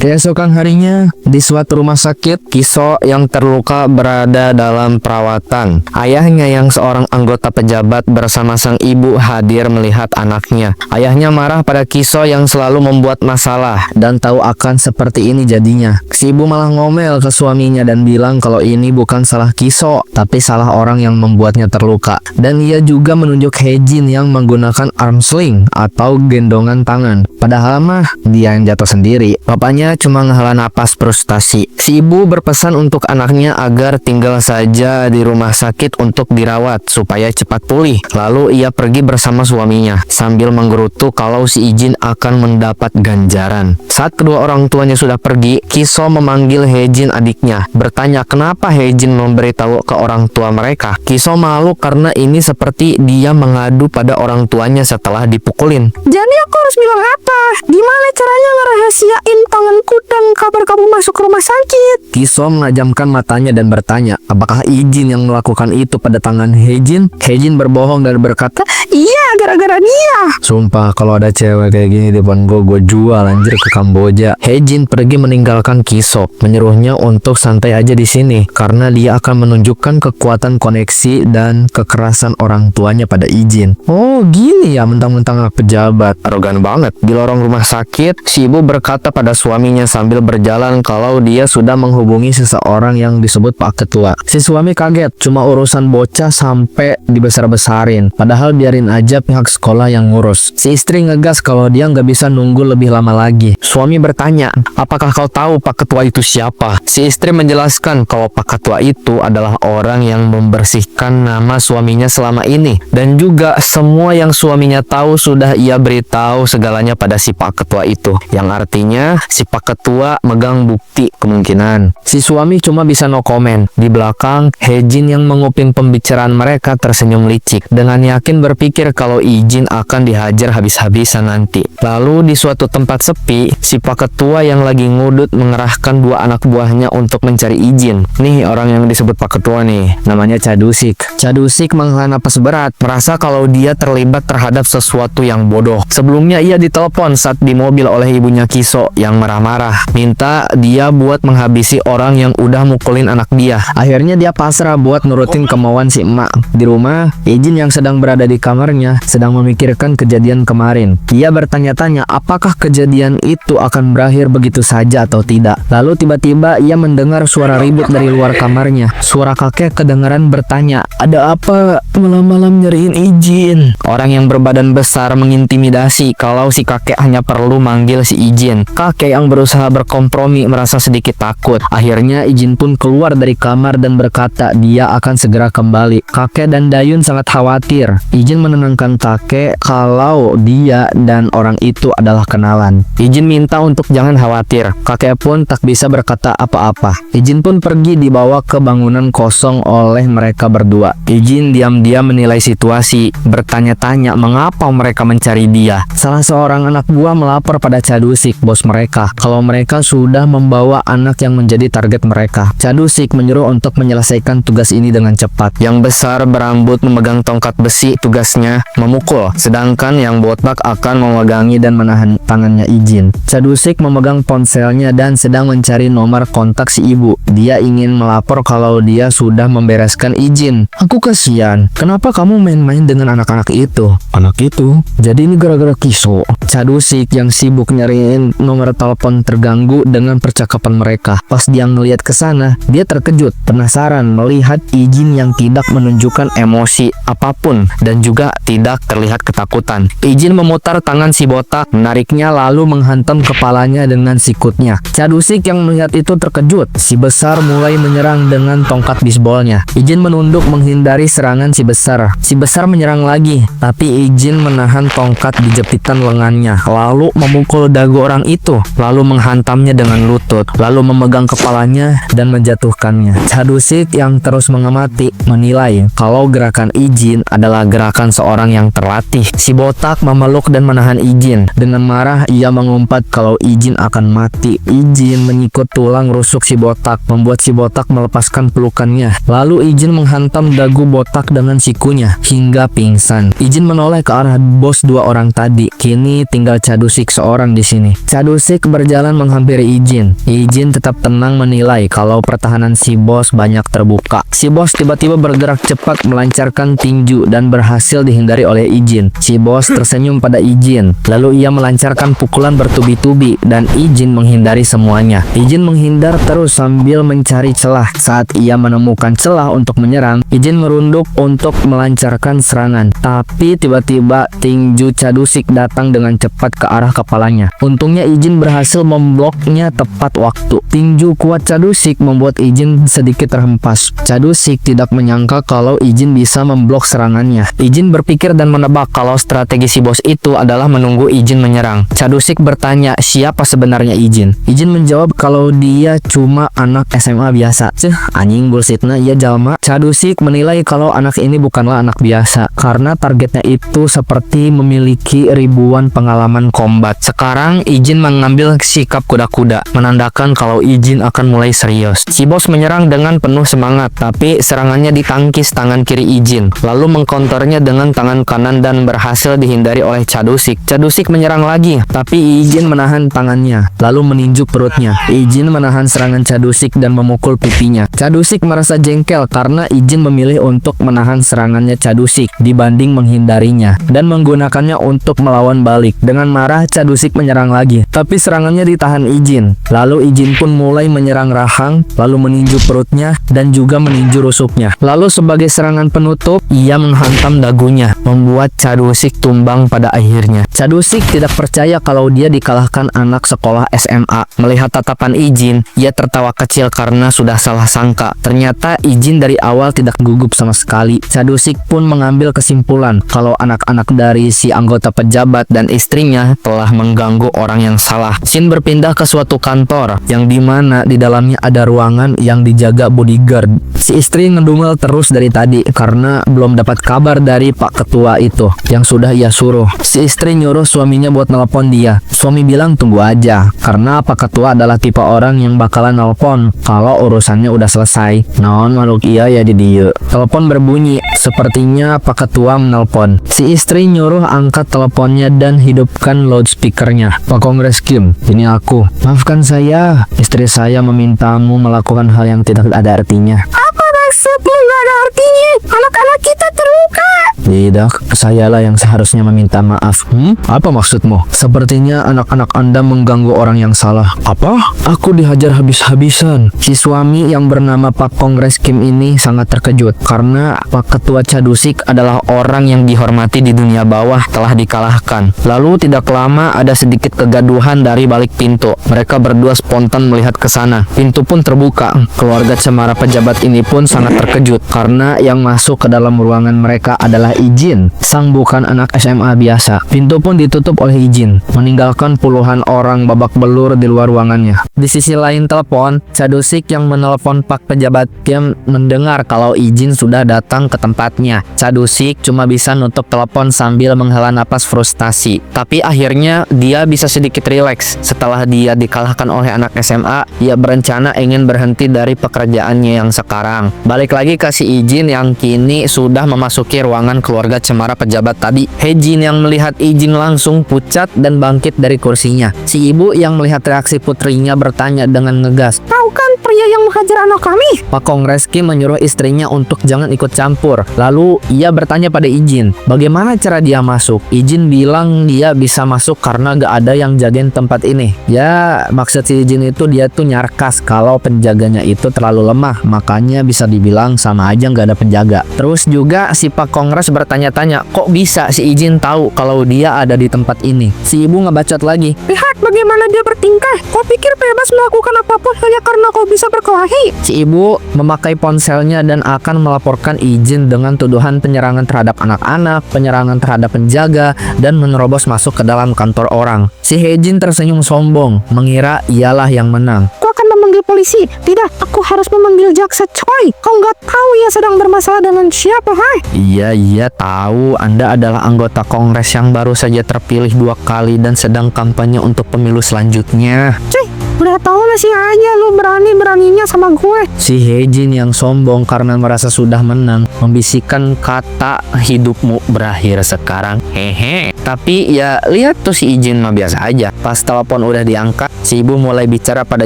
Keesokan harinya, di suatu rumah sakit, Kiso yang terluka berada dalam perawatan. Ayahnya yang seorang anggota pejabat bersama sang ibu hadir melihat anaknya. Ayahnya marah pada Kiso yang selalu membuat masalah dan tahu akan seperti ini jadinya. Si ibu malah ngomel ke suaminya dan bilang kalau ini bukan salah Kiso, tapi salah orang yang membuatnya terluka. Dan ia juga menunjuk Hejin yang menggunakan arm sling atau gendongan tangan. Padahal mah dia yang jatuh sendiri. Bapaknya cuma ngehela napas frustasi. Si ibu berpesan untuk anaknya agar tinggal saja di rumah sakit untuk dirawat supaya cepat pulih. Lalu ia pergi bersama suaminya sambil menggerutu kalau si Ijin akan mendapat ganjaran. Saat kedua orang tuanya sudah pergi, Kiso memanggil Hejin adiknya, bertanya kenapa Hejin memberitahu ke orang tua mereka. Kiso malu karena ini seperti dia mengadu pada orang tuanya setelah dipukulin. Jadi aku harus bilang apa? Gimana caranya ngerahasiain tanganku dan kabar kamu masuk ke rumah sakit? Kiso menajamkan matanya dan bertanya, apakah Ijin yang melakukan itu pada tangan Hejin? Hejin berbohong dan berkata, Iya, gara-gara dia. sumpah kalau ada cewek kayak gini di depan gue jual anjir ke Kamboja. Hejin pergi meninggalkan Kiso, menyuruhnya untuk santai aja di sini karena dia akan menunjukkan kekuatan koneksi dan kekerasan orang tuanya pada Ijin. Oh gini ya mentang-mentang anak pejabat. Arogan banget. Di lorong rumah sakit, si ibu berkata pada suaminya sambil berjalan kalau dia sudah menghubungi seseorang yang disebut Pak Ketua. Si suami kaget, cuma urusan bocah sampai dibesar-besarin. Padahal biarin aja pihak sekolah yang ngurus. Si istri ngegas kalau dia nggak bisa nunggu lebih lama lagi. Suami bertanya, apakah kau tahu Pak Ketua itu siapa? Si istri menjelaskan kalau Pak Ketua itu adalah orang yang membersihkan nama suaminya selama ini. Dan juga semua yang suaminya tahu sudah ia beritahu segalanya pada si Pak Ketua itu. Yang artinya si Pak Ketua megang bukti kemungkinan. Si suami cuma bisa no comment. Di belakang, Hejin yang menguping pembicaraan mereka tersenyum licik dengan yakin berpikir kalau Ijin akan dihajar habis-habisan nanti. Lalu di suatu tempat sepi, si Pak Ketua yang lagi ngudut mengerahkan dua anak buahnya untuk mencari Ijin. Nih orang yang disebut Pak Ketua nih, namanya Cadusik. Cadusik menghela napas berat, merasa kalau dia terlibat terhadap sesuatu yang bodoh. Sebelumnya ia ditelepon saat di mobil oleh ibunya Kiso yang marah-marah, minta dia buat menghabisi orang yang udah mukulin anak dia. Akhirnya dia pasrah buat nurutin kemauan si emak. Di rumah, Ijin yang sedang berada di kamarnya sedang memikirkan kejadian kemarin. Ia bertanya-tanya apakah kejadian itu akan berakhir begitu saja atau tidak. Lalu tiba-tiba ia mendengar suara ribut dari luar kamarnya. Suara kakek kedengaran bertanya, ada apa malam-malam nyariin Ijin? Orang yang berbadan besar mengintimidasi kalau si kakek hanya perlu manggil si Ijin. Kakek yang berusaha berkompromi merasa sedikit takut. Akhirnya Ijin pun keluar dari kamar dan berkata dia akan segera kembali. Kakek dan Dayun sangat khawatir. Ijin menenangkan kakek kalau dia dan orang itu adalah kenalan. Ijin minta untuk jangan khawatir. Kakek pun tak bisa berkata apa-apa. Ijin pun pergi dibawa ke bangunan kosong oleh mereka berdua. Ijin diam-diam menilai situasi, bertanya-tanya mengapa mereka mencari dia. Salah seorang anak buah melapor pada Cadusik, bos mereka, kalau mereka sudah membawa anak yang menjadi target mereka. Cadusik menyuruh untuk menyelesaikan tugas ini dengan cepat. Yang besar berambut memegang tongkat besi, tugasnya memukul, sedangkan yang botak akan memegangi dan menahan tangannya Ijin. Cadusik memegang ponselnya dan sedang mencari nomor kontak si ibu. Dia ingin melapor kalau dia sudah membereskan Ijin. Aku kasihan, kenapa kamu main-main dengan anak-anak itu? Anak itu? Jadi ini gara-gara Kiso. Cadusik yang sibuk nyariin nomor telepon terganggu dengan percakapan mereka. Pas dia ngeliat ke sana, dia terkejut, penasaran melihat Ijin yang tidak menunjukkan emosi apapun dan juga tidak terlihat ketakutan. Ijin memutar tangan si botak, menariknya lalu menghantam kepalanya dengan sikutnya. Cadusik yang melihat itu terkejut. Si besar mulai menyerang dengan tongkat bisbolnya. Ijin menunduk menghindari serangan si besar. Si besar menyerang lagi, tapi Ijin menahan tongkat di jepitan lengannya, lalu memukul dagu orang itu, lalu menghantamnya dengan lutut. lutut, lalu memegang kepalanya dan menjatuhkannya. Cadusik yang terus mengamati menilai kalau gerakan Ijin adalah gerakan seorang yang terlatih. Si botak memeluk dan menahan Ijin. Dengan marah ia mengumpat kalau Ijin akan mati. Ijin menyikut tulang rusuk si botak, membuat si botak melepaskan pelukannya. Lalu Ijin menghantam dagu botak dengan sikunya hingga pingsan. Ijin menoleh ke arah bos dua orang tadi. Kini tinggal Cadusik seorang di sini. Cadusik berjalan menghampiri Ijin. Ijin tetap tenang menilai kalau pertahanan si bos banyak terbuka. Si bos tiba-tiba bergerak cepat melancarkan tinju dan berhasil dihindari oleh Ijin. Si bos tersenyum pada Ijin. Lalu ia melancarkan pukulan bertubi-tubi dan Ijin menghindari semuanya. Ijin menghindar terus sambil mencari celah. Saat ia menemukan celah untuk menyerang, Ijin merunduk untuk melancarkan serangan. Tapi tiba-tiba tinju Cadusik datang dengan cepat ke arah kepalanya. Untungnya Ijin berhasil membloknya tepat waktu. Tinju kuat Cadusik membuat Ijin sedikit terhempas. Cadusik tidak menyangka kalau Ijin bisa memblok serangannya. Ijin berpikir dan menebak kalau strategi si bos itu adalah menunggu Ijin menyerang. Cadusik bertanya siapa sebenarnya Ijin. Ijin menjawab kalau dia cuma anak SMA biasa. Anjing bullshitna ia jalma. Cadusik menilai kalau anak ini bukanlah anak biasa karena targetnya itu seperti memiliki ribuan pengalaman combat. Sekarang Ijin mengambil sikap kuda-kuda, menandakan kalau Ijin akan mulai serius. Si bos menyerang dengan penuh semangat, tapi serangannya ditangkis tangan kiri Ijin, lalu mengkontornya dengan tangan kanan dan berhasil dihindari oleh Cadusik. Cadusik menyerang lagi, tapi Ijin menahan tangannya, lalu meninju perutnya. Ijin menahan serangan Cadusik dan memukul pipinya. Cadusik merasa jengkel karena Ijin memilih untuk menahan serangannya Cadusik dibanding menghindarinya dan menggunakannya untuk melawan balik. Dengan marah, Cadusik menyerang lagi, tapi serangannya ditahan Ijin. Lalu Ijin pun mulai menyerang rahang, lalu meninju perutnya dan juga meninju rusuknya. Lalu sebagai serangan penutup, ia menghantam dagunya, membuat Cadusik tumbang pada akhirnya. Cadusik tidak percaya kalau dia dikalahkan anak sekolah SMA. Melihat tatapan Ijin, ia tertawa kecil karena sudah salah sangka. Ternyata Ijin dari awal tidak gugup sama sekali. Cadusik pun mengambil kesimpulan kalau anak-anak dari si anggota pejabat dan istrinya telah mengganggu orang yang salah. Scene berpindah ke suatu kantor yang dimana di dalamnya ada ruangan yang dijaga bodyguard. Si istri ngedumel terus dari tadi karena belum dapat kabar dari Pak Ketua itu yang sudah ia suruh. Si istri nyuruh suaminya buat nelpon dia. Suami bilang tunggu aja karena Pak Ketua adalah tipe orang yang bakalan nelpon kalau urusannya udah selesai. Naon makhluk iya ya di dieu. Telepon berbunyi. Sepertinya Pak Ketua menelpon. Si istri nyuruh angkat teleponnya dan hidupkan loudspeakernya. Pak Kongres Kim, ini aku. Maafkan saya, istri saya memintamu melakukan hal yang tidak ada artinya. Apa maksudmu nggak ada artinya? Anak-anak kita terluka. Tidak, sayalah yang seharusnya meminta maaf. Apa maksudmu? Sepertinya anak-anak Anda mengganggu orang yang salah. Apa? Aku dihajar habis-habisan. Si suami yang bernama Pak Kongres Kim ini sangat terkejut karena Pak Ketua Cadusik adalah orang yang dihormati di dunia bawah telah dikalahkan. Lalu tidak lama ada sedikit kegaduhan dari balik pintu. Mereka berdua spontan melihat ke sana. Pintu pun terbuka. Keluarga cemara pejabat ini pun sangat terkejut karena yang masuk ke dalam ruangan mereka adalah Ijin, sang bukan anak SMA biasa. Pintu pun ditutup oleh Ijin, meninggalkan puluhan orang babak belur di luar ruangannya. Di sisi lain telepon, Cadusik yang menelpon Pak pejabat Kim mendengar kalau Ijin sudah datang ke tempatnya. Cadusik cuma bisa nutup telepon sambil menghela napas frustasi. Tapi akhirnya dia bisa sedikit rileks. Setelah dia dikalahkan oleh anak SMA, ia berencana ingin berhenti dari pekerjaannya yang sekarang. Balik lagi ke si Ijin yang kini sudah memasuki ruangan keluarga cemara pejabat tadi. Hejin yang melihat Ijin langsung pucat dan bangkit dari kursinya. Si ibu yang melihat reaksi putrinya bertanya dengan ngegas, Kau kan pria yang menghajar anak kami. Pak Kongres Kim menyuruh istrinya untuk jangan ikut campur. Lalu ia bertanya pada Ijin, bagaimana cara dia masuk? Ijin bilang dia bisa masuk karena gak ada yang jagain tempat ini. Ya, maksud si Ijin itu dia tuh nyarkas kalau penjaganya itu terlalu lemah, makanya bisa dibilang sama aja gak ada penjaga. Terus juga si Pak Kongres bertanya-tanya, kok bisa si Ijin tahu kalau dia ada di tempat ini? Si ibu ngebacot lagi, Lihat bagaimana dia bertingkah. Kau pikir bebas harus melakukan apapun hanya karena kau bisa berkelahi. Si ibu memakai ponselnya dan akan melaporkan Ijin dengan tuduhan penyerangan terhadap anak-anak, penyerangan terhadap penjaga, dan menerobos masuk ke dalam kantor orang. Si Hejin tersenyum sombong, mengira ialah yang menang. Kau akan memanggil polisi. Tidak, aku harus memanggil jaksa coy. Kau nggak tahu ia sedang bermasalah dengan siapa, hai? Iya tahu, Anda adalah anggota Kongres yang baru saja terpilih 2 kali dan sedang kampanye untuk pemilu selanjutnya. Cuy, udah tahu masih aja lu berani-beraninya sama gue. Si Hejin yang sombong karena merasa sudah menang membisikkan kata hidupmu berakhir sekarang. Hehe. Tapi ya lihat tuh si Ijin mah biasa aja. Pas telepon udah diangkat, si ibu mulai bicara pada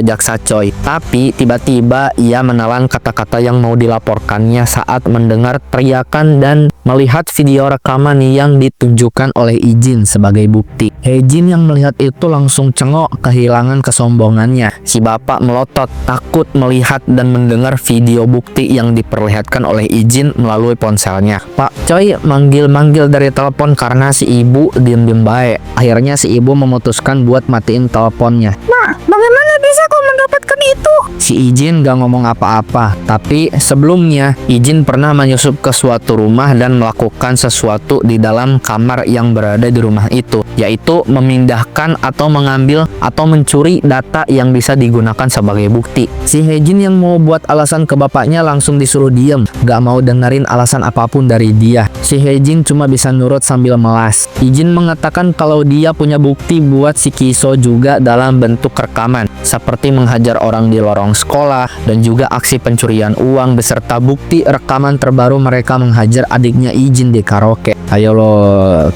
jaksa coy. Tapi tiba-tiba ia menelan kata-kata yang mau dilaporkannya saat mendengar teriakan dan melihat video rekaman yang ditunjukkan oleh Ijin sebagai bukti. Hejin yang melihat itu langsung cengok, kehilangan kesombongannya. Si bapak melotot, takut melihat dan mendengar video bukti yang diperlihatkan oleh Ijin melalui ponselnya. Pak coy manggil-manggil dari telepon karena si ibu diem-diem baik. Akhirnya si ibu memutuskan buat matiin teleponnya. Nah, bagaimana bisa kau mendapatkan itu? Si Ijin gak ngomong apa-apa, tapi sebelumnya Ijin pernah menyusup ke suatu rumah dan melakukan sesuatu di dalam kamar yang berada di rumah itu, yaitu memindahkan atau mengambil atau mencuri data yang bisa digunakan sebagai bukti. Si Hejin yang mau buat alasan ke bapaknya langsung disuruh diem, gak mau dengerin alasan apapun dari dia. Si Hejin cuma bisa nurut sambil melas. Ijin mengatakan kalau dia punya bukti buat si Kiso juga dalam bentuk rekaman, seperti menghajar orang di lorong sekolah dan juga aksi pencurian uang beserta bukti rekaman terbaru mereka menghajar adiknya Ijin di karaoke. Ayo lo,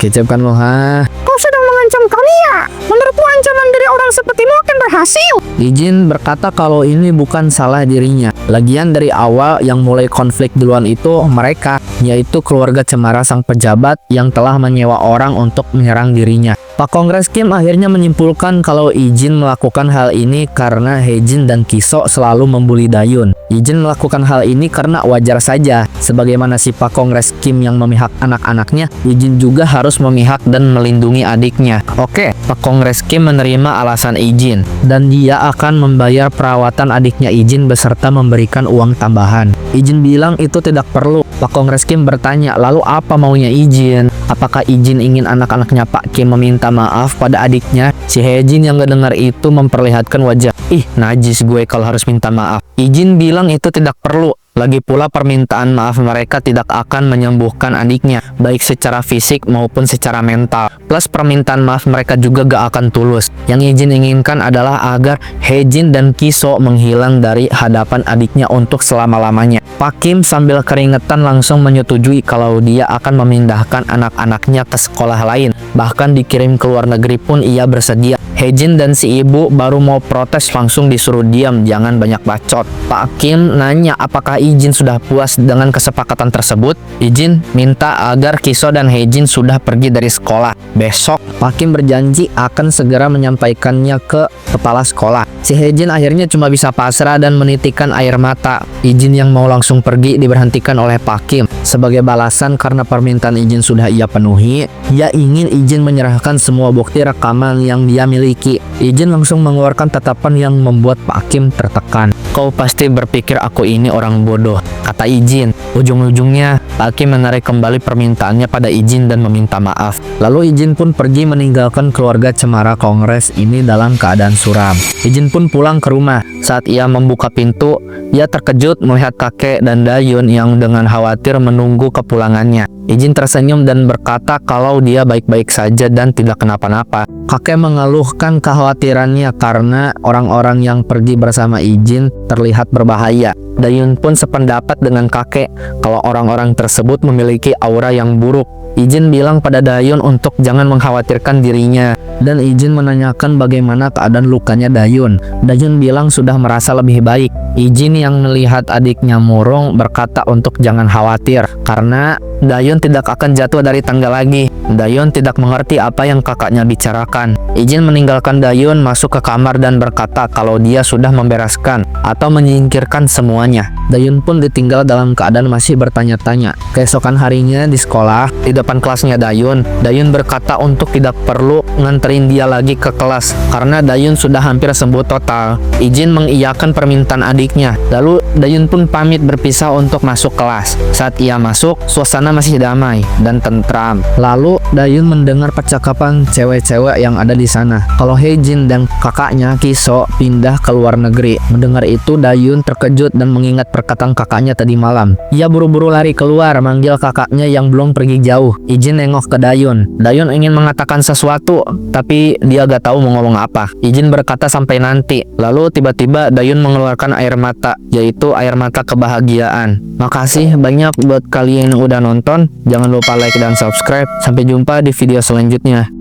kecap kan lo, ha? Kau sedang mengancam kami ya? Menurutku ancaman dari orang sepertimu akan berhasil. Ijin berkata kalau ini bukan salah dirinya. Lagian dari awal yang mulai konflik duluan itu mereka, yaitu keluarga Cemara sang pejabat yang telah menyewa orang untuk menyerang dirinya. Pak Kongres Kim akhirnya menyimpulkan kalau Ijin melakukan hal ini karena Hejin dan Kiso selalu membuli Dayun. Ijin melakukan hal ini karena wajar saja. Sebagaimana si Pak Kongres Kim yang memihak anak-anaknya, Ijin juga harus memihak dan melindungi adiknya. Oke, Pak Kongres Kim menerima alasan Ijin dan dia akan membayar perawatan adiknya Ijin beserta memberikan uang tambahan. Ijin bilang itu tidak perlu. Pak Kongres Kim bertanya, lalu apa maunya Ijin? Apakah Ijin ingin anak-anaknya Pak Kim meminta maaf pada adiknya? Si Hejin yang gak dengar itu memperlihatkan wajah, ih najis gue kalau harus minta maaf. Ijin bilang itu tidak perlu. Lagi pula permintaan maaf mereka tidak akan menyembuhkan adiknya, baik secara fisik maupun secara mental. Plus permintaan maaf mereka juga gak akan tulus. Yang Ijin inginkan adalah agar Hejin dan Kiso menghilang dari hadapan adiknya untuk selama-lamanya. Pak Kim sambil keringetan langsung menyetujui kalau dia akan memindahkan anak-anaknya ke sekolah lain. Bahkan dikirim ke luar negeri pun ia bersedia. Hejin dan si ibu baru mau protes langsung disuruh diam, jangan banyak bacot. Pak Kim nanya apakah Ijin sudah puas dengan kesepakatan tersebut. Ijin minta agar Kiso dan Hejin sudah pergi dari sekolah. Besok, Pak Kim berjanji akan segera menyampaikannya ke kepala sekolah. Si Hejin akhirnya cuma bisa pasrah dan menitikkan air mata. Ijin yang mau langsung pergi diberhentikan oleh Pak Kim. Sebagai balasan karena permintaan Ijin sudah ia penuhi, ia ingin Ijin menyerahkan semua bukti rekaman yang dia miliki. Ijin langsung mengeluarkan tatapan yang membuat Pak Kim tertekan. Kau pasti berpikir aku ini orang bodoh, kata Ijin. Ujung-ujungnya, Pak Kim menarik kembali permintaannya pada Ijin dan meminta maaf. Lalu Ijin pun pergi meninggalkan keluarga Cemara Kongres ini dalam keadaan suram. Ijin pun pulang ke rumah. Saat ia membuka pintu, ia terkejut melihat kakek dan Dayun yang dengan khawatir menunggu kepulangannya. Ijin tersenyum dan berkata kalau dia baik-baik saja dan tidak kenapa-napa. Kakek mengeluhkan kekhawatirannya karena orang-orang yang pergi bersama Ijin terlihat berbahaya. Dayun pun sependapat dengan kakek kalau orang-orang tersebut memiliki aura yang buruk. Ijin bilang pada Dayun untuk jangan mengkhawatirkan dirinya, dan Ijin menanyakan bagaimana keadaan lukanya Dayun. Dayun bilang sudah merasa lebih baik. Ijin yang melihat adiknya murung berkata untuk jangan khawatir karena Dayun tidak akan jatuh dari tangga lagi. Dayun tidak mengerti apa yang kakaknya bicarakan. Ijin meninggalkan Dayun masuk ke kamar dan berkata kalau dia sudah membereskan atau menyingkirkan semuanya. Dayun pun ditinggal dalam keadaan masih bertanya-tanya. Keesokan harinya di sekolah, di depan kelasnya Dayun berkata untuk tidak perlu nganter nganterin dia lagi ke kelas karena Dayun sudah hampir sembuh total. Ijin mengiyakan permintaan adiknya. Lalu Dayun pun pamit berpisah untuk masuk kelas. Saat ia masuk, suasana masih damai dan tentram. Lalu Dayun mendengar percakapan cewek-cewek yang ada di sana. Kalau Haejin dan kakaknya Kiso pindah ke luar negeri. Mendengar itu, Dayun terkejut dan mengingat perkataan kakaknya tadi malam. Ia buru-buru lari keluar manggil kakaknya yang belum pergi jauh. Ijin nengok ke Dayun. Dayun ingin mengatakan sesuatu, tapi dia gak tahu mau ngomong apa. Ijin berkata sampai nanti. Lalu tiba-tiba Dayun mengeluarkan air mata, yaitu air mata kebahagiaan. Makasih banyak buat kalian yang udah nonton. Jangan lupa like dan subscribe. Sampai jumpa di video selanjutnya.